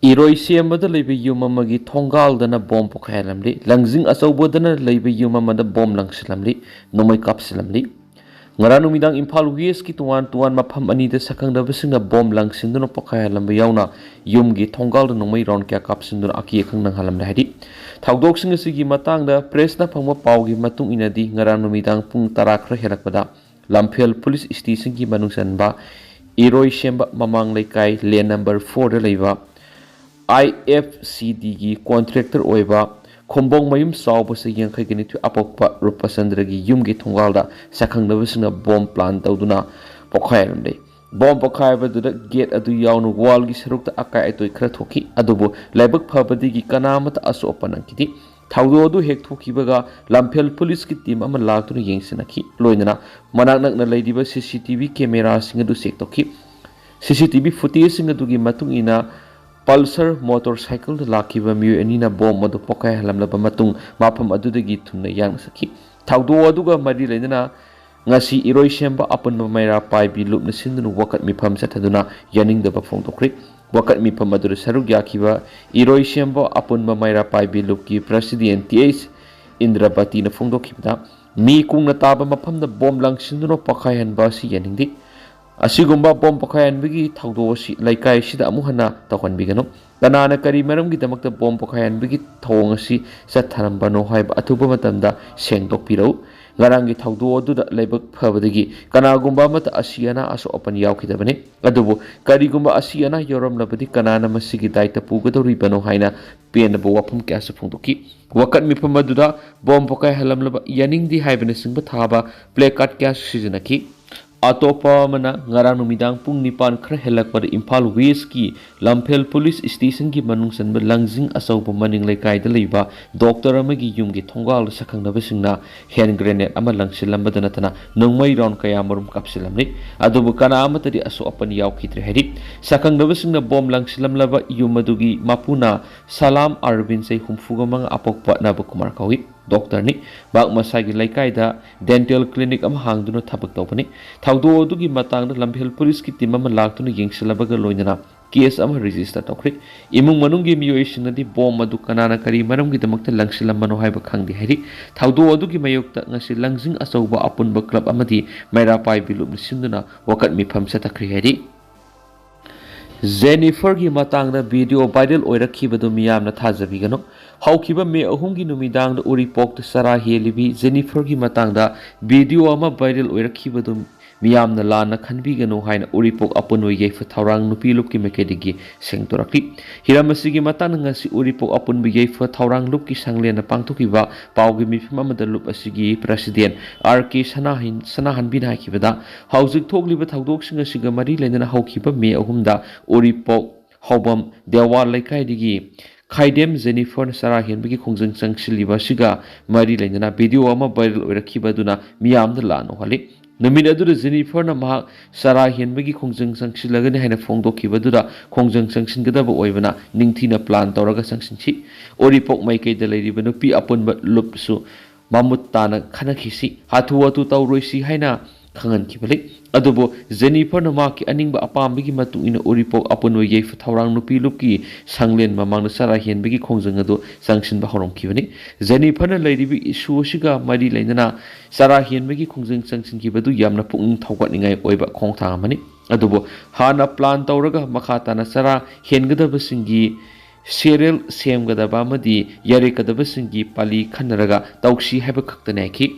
Iroi sembada leiba yum amagi thongal-dana bom pokhailamli, langjing achobodana leiba yum amada bom langsilamli, nomai kapsilamli. Ngara numidang Imphal West ki tuan mafam anida sakhangdabasingna bom langsinduna pokhailamba yauna yumgi thongal-da nomai round kya kapsinduna aki khangna halamda hadi. Thaudoksinga sigi matangda pressna phangma paugi matung inadi ngara numidang pung 10 khra helakpada Lamphel Police Station ki manungsanba Iroi semba mamang leikai lane number 4 da leiba IFCD की contractor ओइबा खोंबोंग मयुम सावबसे यंखैगनि थु अपokpa Rupasandra gi yumgi thongalda sakhangdabasina bomb plan tawduna pokhairamde bomb pokhaibadura gate adu yaunu wall gi sarukta akai atoi khra thoki adubu laibak phabadi gi kanamata aso opanangkiti thawdo adu hek thokibaga Lamphel police ki team ama laktuna yengsinaki loinana manaknak na leidiba CCTV camera singa du sek toki CCTV footage singa du gi matung ina Pulsar motorcycle da lakiba miu anina bom madu pokai halamlaba matung mafam adudagi thunna yang saki thawdo aduga mari leidana ngasi iroi semba apunba maira paibi lupna sindunu wakat mifam sathaduna yaningdaba phongtokri wakat mifam adura saruk yakiba iroi semba apunba maira paibi lupki president TH Indrapati na phongdokhibda mi kungna taba mafamda bom langsindunu pokai hanba si yaningdi asigumba bom pokhaianbigi thawdosi laikai sida amuhana tawhanbigano tanana kari maramgi damakta bom pokhaianbigi thawngasi satharambano haiba athuba matamda sengdokpirau ngarangi thawdo aduda laibak phabadagi kanagumba mata asiana aso open yaukidabane adubu karigumba asiana yoramlabadi kanana masigi daita pugadoribano haina penaba wafum kyasa phungdoki wakat mifam aduda bom pokhai halamlaba yaningdi haibana singba thaba placard kyasa sijanaki Atopa mana ngarang numidang pung nipan khra helak pada Imphal West ki Lamphel Police Station ki manungsan langjing asau pemaning laikai da leiba doctor amagi yumgi thongal sakhangdabasingna hand grenade ama langsilambadana tana nongmai round kaya marum kapsilamni adubu kana amatadi aso apan yaukhitre hedi sakhangdabasingna bom langsilamlaba yumadugi mapuna Salam Arvin sei humfuga mang apokpa nabakumar kawi doctor ni bak masagi laikai da dental clinic am hangduna thabak tawpani thawdo adugi matangda Lamphel Police ki team am laktuna yengsilabaga loinana case am register tawkhri imung manunggi miyoisinadi bom adu kanana kari maramgi damakta langsilamano haiba khangdi heri thawdo adugi mayokta ngasi langjing achauba apunba club amadi maira pai bilum sinduna wakat mifam satakri heri Jennifer ki matangda video viral oirakibadu miyamna thajabigano haukiba me ahumgi numidangda uripokta sara helibi Jennifer ki matangda video ama viral oirakibadu miyamna lana khanbigano haina uripok apunoi yeifa thawrang nupi lupki mekedigi sengtorakli hiramasigi matang ngasi uripok apunbi yeifa thawrang lupki sanglena pangthokiba paugi mifam amada lup asigi president RK Sanahan bin hakibada haujik thokliba thawdoksinga siga mari lenana haukiba me ahumda uripok hobam dewa laikai digi Khaidem Jennifer Sarah Henbigi khongjang changsiliba siga mari lenana video ama viral oirakibaduna miyamda lano hali Namin adura Jennifer na mahak Sarah Henbigi khongjang changsilagani haina phongdokibadura khongjang changsingadaba oibana ningthina plan tawraga changsinchi oripok maikei da leiriba nupi apunba lupsu mamut tana khanakhisi hathu atu tawroisi haina khangan kibali adubo Jennifer na maki aningba apambigi matuina oripok apunwa yeifa thawrang nupi lupki sanglen mamangna Sarah Henbigi khongjang adu changsinba horom kibani Jennifer na leiribi issue siga mari leinana Sarah Henbigi khongjang changsin kibadu yamna pung thawgatningai oiba khongthang amani adubo hana plan tawraga makhatana Sarah Hengadabasinggi serial semgadaba amadi yarekadabasingi pali khanaraga tawksi haiba khaktanaki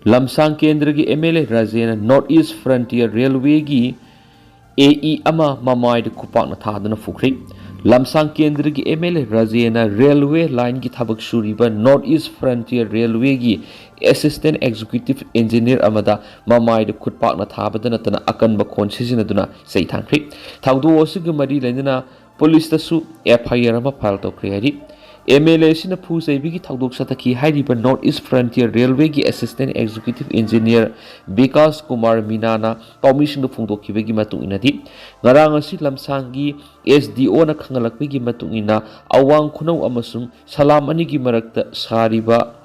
Lamsang Kendra ki MLA Rajena North East Frontier Railway ki AE ama mamai de kupak na thadana fukri Lamsang Kendra ki MLA Rajena Railway line ki thabak suriba North East Frontier Railway ki Assistant Executive Engineer amada mamai de kupak na thabadana tana akan ba khon sisinaduna sei thangri thawdo osiga mari lenana police tasu FIR ama file tokri hari MLA sina phusai thawdok sataki hairiba North East Frontier Railway ki Assistant Executive Engineer Vikas Kumar Minana commission phungdokhibagi matung inadi ngarang asi lamsangi SDO na khangalakbagi matung ina awang khunau amasung salam ani gi marakta sariba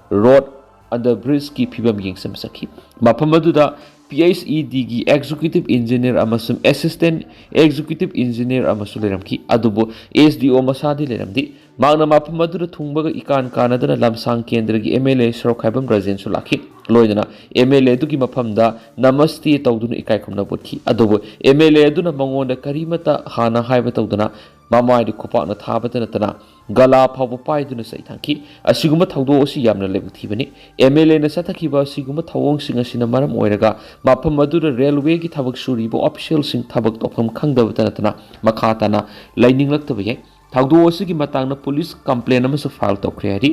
road under bridge ki phibam yengsam sakhi mafam aduda PhED gi executive engineer amasum assistant executive engineer amasu leramki adubo SDO masadi leramdi magna mapam adura thungbaga ikan kanadana lamsang kendra gi MLA Sorok Khaibam Rajen su lakhi loidana MLA du gi mapamda namaste tawduna ikai khumna botki adubo MLA aduna mangonda karimata hana haiba tawduna mamai di khopakna thabata natana gala phawba paiduna sai thangki asiguma thawdo osi yamna lebu thibani MLA na sathakhiba asiguma thawong sing asina maram oiraga mapam adura railway gi thabak suribo official sing thabak tofam khangdaba natana makhatana laininglaktabe yai thawdo osigi matangna police complaint amasu file tokre hari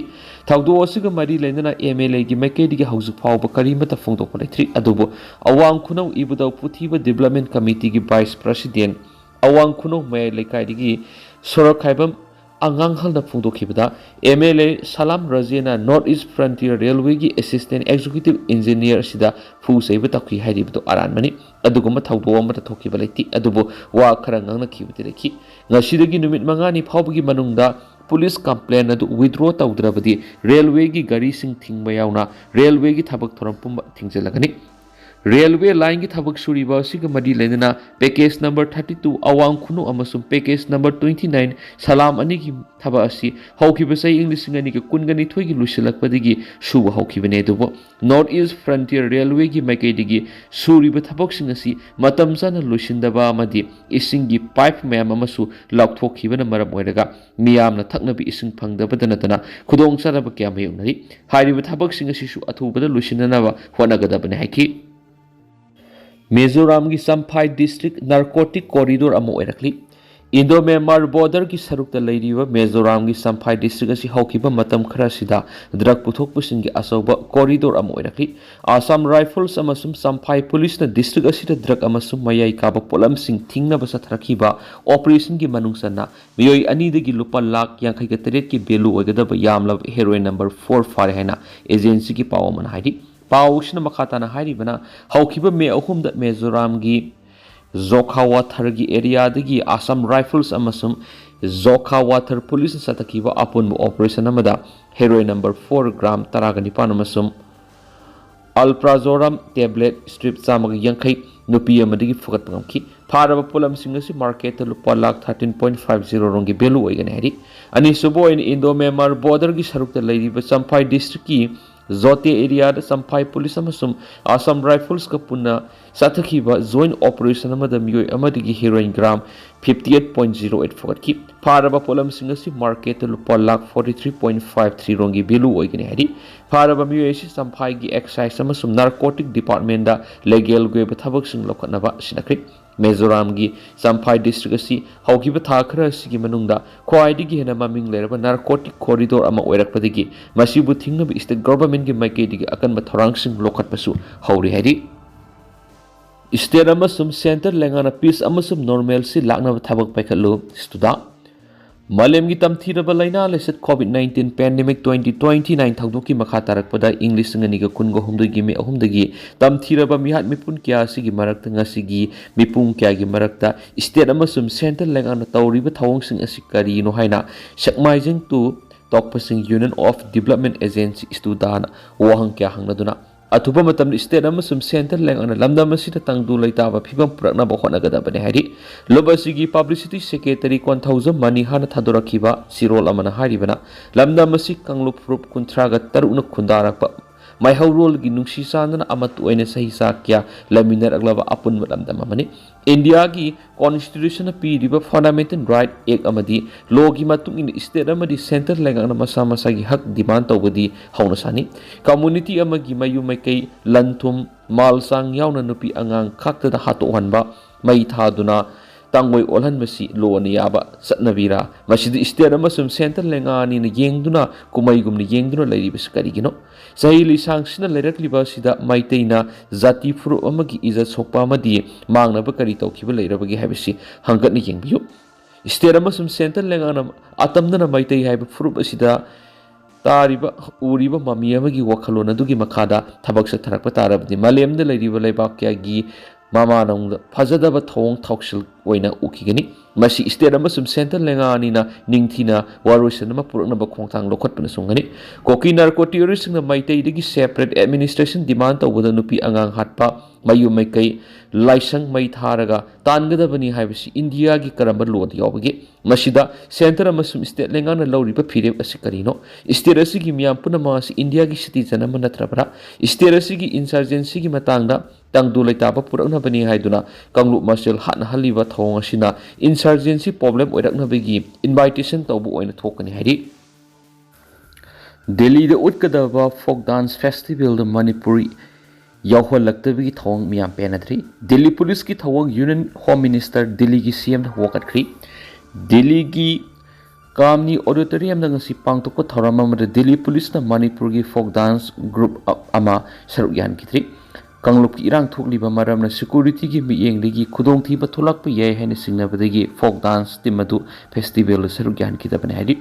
thawdo osiga mari leinana MLA gi maikedi gi hauju phawba karimata phongdokpa leithri adubo awang khunau ibudau puthiba development committee gi vice president awang khunau mai lekai Sorok Khaibam angang halna phungdokhibada MLA Salam Rajena North East Frontier Railway gi assistant executive engineer sida phu seiba takhi hairibdo aranmani aduguma thawdo amata thokhiba leiti adubo wa khara ngangna khibati lekhi ngasidagi numit mangani phawbagi manungda police complaint adu withdraw tawdrabadi railway gi gari sing thingba yauna railway gi thabak thoram pumba thingjalagani Railway line ki thabak suriba asiga madi lenana package number 32 awang khunu amasum package number 29 salam ani ki thaba asi haukiba sai english ngani ki kungani thoigi lusilakpadigi suba haukibane dubo North East Frontier Railway ki maikaidigi suriba thabak sing asi matam sana lusindaba amadi isingi pipe mayam amasu laukthokibana maram oiraga miyamna thaknabi ising phangdabada natana khudong saraba kya mayunari hairiba thabak sing asi su athubada lusinanaba honagadabane haiki Mizoram ki Samphai district narcotic corridor ama oirakli Indo-Myanmar border ki sarukta leiriba Mizoram ki Samphai district asi haukiba matam khara sida drug puthok pusin ki asoba corridor ama oirakli Assam Rifles amasum Samphai police na district asida drug amasum mayai kaba polam sing thingna basa tharakiba operation ki manungsana miyoi ani degi lupa lakh yankai ka teret ki belu oigadaba yamlab heroin number 4 fare haina agency ki pawaman haidi Paushna makhatana hairibana haukiba me ahumda Mizoram gi Zokha Wathar gi area dagi Assam Rifles amasum Zokha Wathar police satakiba apun operation amada heroin number 4 gram taragani panamasum Alprazolam tablet strip samag yankai nupi amadigi fugat pangamki Paraba pulam singasi market lupa lakh 13.50 rongi belu oigane hari ani subo in Indo-Myanmar border gi sarukta leiriba Samphai district ki Zote area da Samphai police amasum Assam Rifles ka punna sathakhiba joint operation amada miyoi amadigi heroin gram 58.08 fogatki Paraba polam singasi market lupa lakh 43.53 rongi belu oigane hari Paraba miyoi si Samphai gi excise amasum narcotic department da legal goiba thabak sing lokhatnaba sinakri Mizoram gi Samphai district asi haukiba thakhara asigi manungda khwaidigi hena maming leraba narcotic corridor ama oirakpadigi masibu thingnabi state government gi maikedi gi akanba thorang sing lokhatpasu hauri hari State amasum center lengana peace amasum normal si laknaba thabak paikhatlu studa Malem gi tamthiraba laina leset COVID-19 pandemic 2029 thaudoki makha tarakpada English ngani ga kungo humdagi me ahumdagi tamthiraba mihat mipun kya sigi marakta ngasigi mipung kya gi marakta state amasum center lengana tawriba thawong sing asikari no haina sakmaijing tu Thokpa sing Union of Development Agency studana wahang kya hangnaduna Atuba matam state amasum center lengana lamdam asida tangdu laitaba phibam purakna bokhona gadabane hari lobasigi publicity secretary 1000 mani hana thadorakiba sirol amana haribana lamdam asi kanglup rup kuntraga taruna khundarakpa mai haurol gi nungsi sanana amatu oina sahi sakya laminar aglaba apun lamdam amani India gi constitution pi riba fundamental right act amadi law gi matung in state amadi center lengana masa masa gi hak demand tawbadi hauna sani community amagi mayu maikai lanthum malsang yauna nupi angang khakta da hato hanba mai thaduna tangoi olhan masi lo ni yaba satnabira masidi state amasum center lengani ni yengduna kumai gumni yengduna lairi bis karigino sahi lisang sina lerakliba sida maiteina zati furu amagi iza sokpa amadi mangna ba kari tawkiba leirabagi habisi hangatni yengbiyu state amasum center lengana atamna maitei haiba furu asida tariba uriba mami amagi wakhalona dugi makada thabak sa tharakpa tarabdi malemda leiriba leibak kya gi mama nang fajadaba thong thoksil oina ukigani masi state amasum center lengani na ningthina waroisan ama puraknaba khongthang lokhatpana sungani koki narcotics singna Meetei dagi separate administration demand tawbada nupi angang hatpa mayu maikai laisang mai tharaga tangadabani haibasi India gi karamba lod yawbagi masida center amasum state lengana lawriba phireb asi karino state asigi miyam punama asi India gi citizen ama natrabra state asigi insurgency gi matangda tangdu laitaba puraknabani haiduna kanglu marshal hatna haliba thawng asina insurgency problem oiraknabagi invitation tawbu oina thokani hairi Delhi the utkadaba folk dance festival the Manipuri yauhalaktabagi thawng miyam penadri Delhi police ki thawng union home minister Delhi ki CM wakatkhri Delhi ki kamni auditorium na ngasi pangtokpa thawram amada Delhi police na Manipur ki folk dance group ama saruk yan kitri Kangluk ki irang thokliba maramna security ki miyengdagi khudong thiba tholakpa yai haina singnabadagi folk dance timadu festival saruk yan kitabane haidi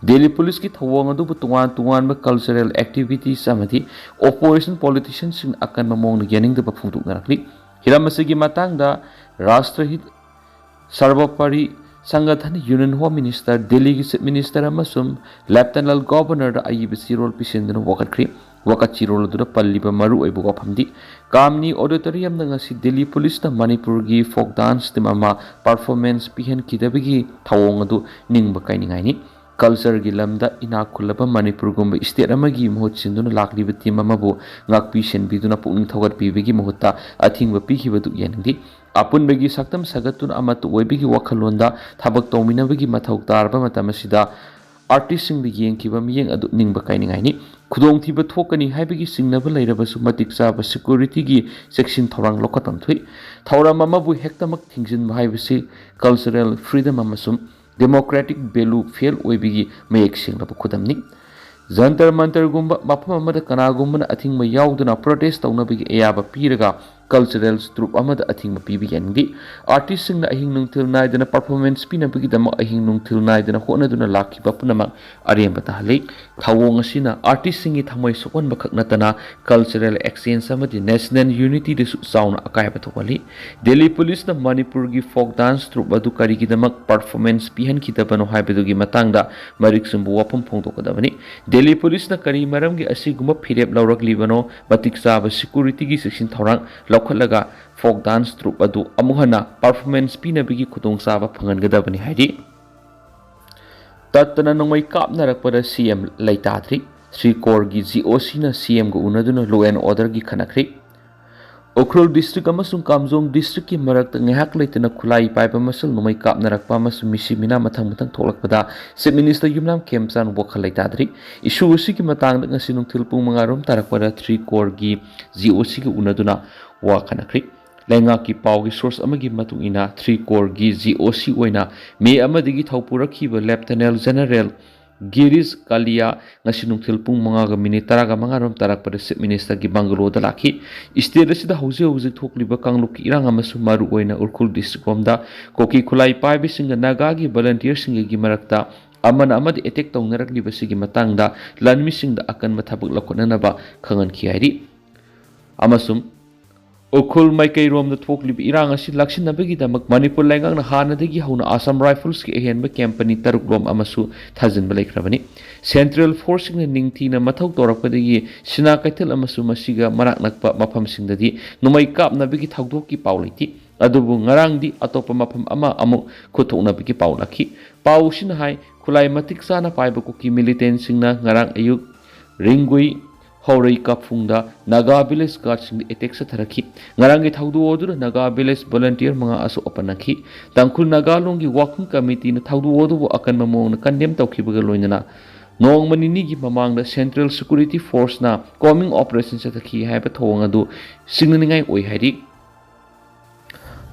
Delhi police ki thawang adu tungan tungan ba cultural activities amadi opposition politicians sin akan mamong yaning da phungtuk narakli hiramasigi matangda rashtrahit sarvapari sangathan union home minister Delhi ki chief minister amasum lieutenant governor da ayibasi role pisendna wakatkhri wakati role dura palliba maru oibu wafamdi kamni auditorium na ngasi Delhi police na Manipur gi folk dance timama performance pihan kidabigi thawong adu ningba kainingai ni culture gi lamda ina khulaba Manipur gumba state amagi mohot sinduna lakliba team amabu ngakpi senbiduna pukning thogat pibigi mohota athingba pikibadu yanindi apun bagi saktam sagatun amatu oibigi wakhalonda thabak tawminabagi mathau tarba matamasida artist sing the yeng kiba miyeng adu ningba kainingai ni khudong thiba thokani haibigi singnaba leirabasu matik chaba security gi section thorang lokatam thui thoram amabu hektamak thingjin haibasi cultural freedom amasum democratic value fail oibigi mayek singlaba khudamni jantar mantar gumba mafam amada kana gumba athingma yauduna protest tawnabigi ayaba piraga cultural troupe amada athingma pibi yangi artist singna ahing nungthil naidana performance pinabigi dama ahing nungthil naidana honaduna lakhiba punama aremba tahali thawong asina artist singi thamai sokon bakhak natana cultural exchange amadi national unity de sauna akai bathokali Delhi police na Manipur gi folk dance troupe adu karigi dama performance pihan kitabano haibedugi matangda marik sumbu wapam phongtokadabani Delhi police na kari maram gi asiguma phirep lawraklibano matik chaba security gi section thorang laukhatlaga folk dance troupe adu amuhana performance pinabigi khudong chaba phangangadabani haidi tatana nongmai kapnarakpada CM laitadri Sri Korgi GOC na CM go unaduna law and order gi khanakri Ukhrul district amasung Kamjong district ki marakta ngehak leitana khulai paiba masal nomai kapnarakpa amasung misimina mathang tholakpada Chief Minister Yumnam Khemchand wakhalai issue usi ki matang ngasi nungthil pung mangarom tarakpada 3 Korgi GOC ki unaduna wa khanakri lenga ki pau gi source amagi matung ina 3 Korgi GOC oina me amadigi thaupurakhiba Lieutenant General Giris Kalia ngasi nungthil pung manga ga minute taraga mangarom tarakpada Chief Minister gi Bangalore da lakhi state asida hauji thokliba kangluk ki irang amasu maru oina Urkhul district omda koki khulai paibe singa naga gi volunteer singa gi marakta amana amadi attack tawnarakliba sigi matangda lanmi singda akan mathabuk lakhonanaba khangan khiari amasum Ukul Maikai Rom the Thoklibi Irang asi Lakshinabagi damak Manipur Langang na Hanadagi Hauna Assam Rifles ki Ehenba Company Taruk Rom Amasu Thazin Balaikrabani Central Forcing na Ningti na Mathau Torakpadagi Sinakaitel Amasu Masiga Marak Nakpa Mapam Singdadi Numai Kap Nabigi Thagdoki Pauliti Adubu Ngarangdi Atopa Mapam Ama Amu Kutok Nabigi Paulaki Pau Sinahai Kulai Matik Sana Paibakuki Militant Singna Ngarang Ayuk Ringui Haurai Kapfungda Naga Village Guards sing attack sa tharaki ngarangi thaudu odu Naga Village volunteer mga aso opanaki tangkul Nagalong gi walking committee na thaudu odu akan mamong na condemn tawkhibaga loinana nong manini gi mamangda Central Security Force na coming operation sa thaki haiba thawang adu singnaningai oi hairi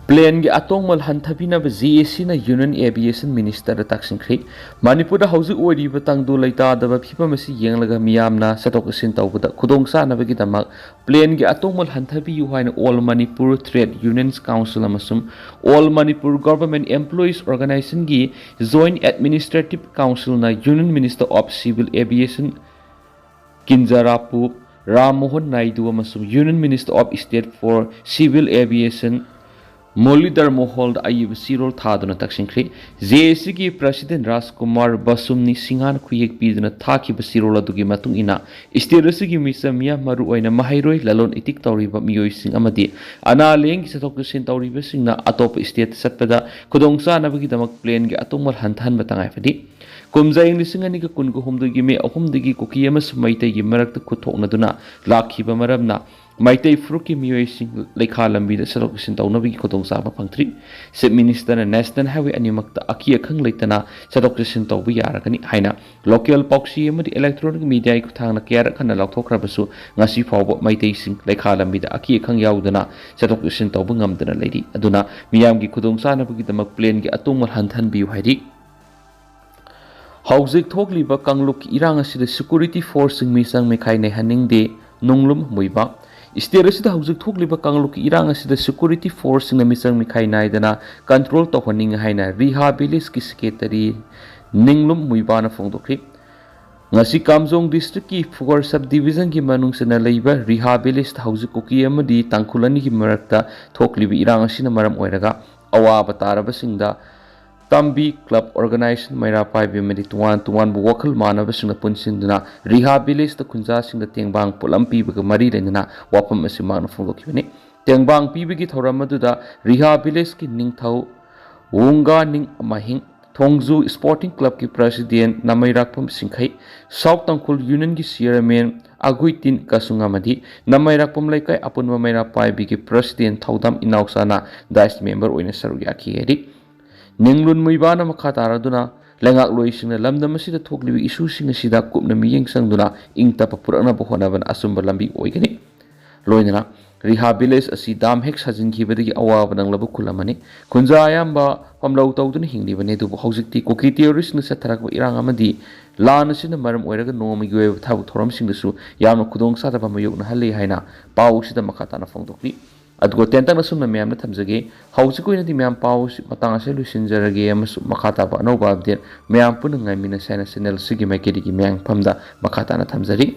Plane gi atongmal hanthabina ba GAC na Union Aviation Minister taksin khri Manipur da hauji ori batang do laita da ba phipa masi yenglaga miyamna satok sin tawbuda khudong sa na bagi damak plane gi atongmal hanthabi yu haina All Manipur Trade Unions Council amasum All Manipur Government Employees Organization gi Joint Administrative Council na Union Minister of Civil Aviation Kinjarapu Ram Mohan Naidu amasum Union Minister of State for Civil Aviation Molidar Mohol Ayib Sirol Thaduna Takshinkri, JSG President Raskumar Basumni Singan Kuyek Piduna Taki Basirola Dugimatung ina, Isterasigi Misamia Maruina Mahiroi, Lalon Itik Tauriba Mio Sing Amadi, Ana Ling Satok Sintauri Basina, Atop State Satpada, Khudong Navigidamak Plane Atomal Hantan Batangafadi. Kumza English Singanika Kungu Hum the Gimme, a hum the Gikukiamas, Meitei Marak the Kutonaduna, Laki Bamarabna. Meitei Fruki Mioising Lekhalambi the Salokusin Taunavi Khudong Saba Pangtri, State Minister and National Highway Animakta Akia Kang Laitana, Salokusin Tobi Yarakani Haina, Local Poxy and the electronic media Kutana Kiarakan and Lautokrabasu, Nasi Fawbo Meitei Sing Lekhalambi the Akia Kang Yaudana, Salokusin Tobungam the lady, Aduna, Miyamgi Khudong Sanabi the McPlane Atumal Hantan Biu Haidi. Hauzik Togliba Kangluk Irangasi the security forcing Misang Mekai Haning de Nunglum Muiba. Isterasida Hauzik Togliba Kangluk Irangasi the security force in the Misang Mikai Naidana control to Honing Haina Rehabilis Kisketari Ninglum Muibana Fondokri. Nasi Kamzong district ki for subdivision ki manung sana labor rehabilis Hauzik Kuki Amadi Tankulani Marakta Toklibi Irangasi Maram Oiraga Awa Batarabasingda Tambi Club Organization Maira Pai Bimedi Tuan Bukal Manabasing the Punsinduna, Rehabilis the Kunzasing the Tengbang Pulampi Bagamari Renana, Wapam Asiman Fogokuni, Tengbang Pibigi Toramaduda, Rehabilis ki Ning Tau, Wunga Ning Mahing, Tongzu Sporting Club ki President Namairakpam Singkai, South Tangkul Union ki Sierraman, Aguitin Kasungamadi, Namairakpam Laikai Apun Maira Pai Bigi President Taudam Inausana, Dice member Winasaruyaki Edi. Ninglun Muibana Makataraduna, Langak Loising the Lamdamasi the Tokli issue sing a sida Kupna Miying Sangduna, Inkta Purana Bohonavan Asumba Lambi Oigani. Loinana, Rehabilis a Sidam Hex has in Kibadi Awavan and Labukulamani, Kunzayamba, Pamlau Taudun Hindi, Venetu, Hosiki, Koki theories in the Satarak Irangamadi, Lanas in the Maram Oregon, Nomi Guev, Toram Sing the Su, Yama Khudong Satavamayuk Hali Haina, Pau Sida Makatana Fondokli. Adgo tentang nasum na miyam na tamzage, hausi ko di miyam paus matang sa lusin jarage mas makata pa no babdir miyam punang ngay minasay na sinel sige may kidigi miyang pamda makata na tamzari.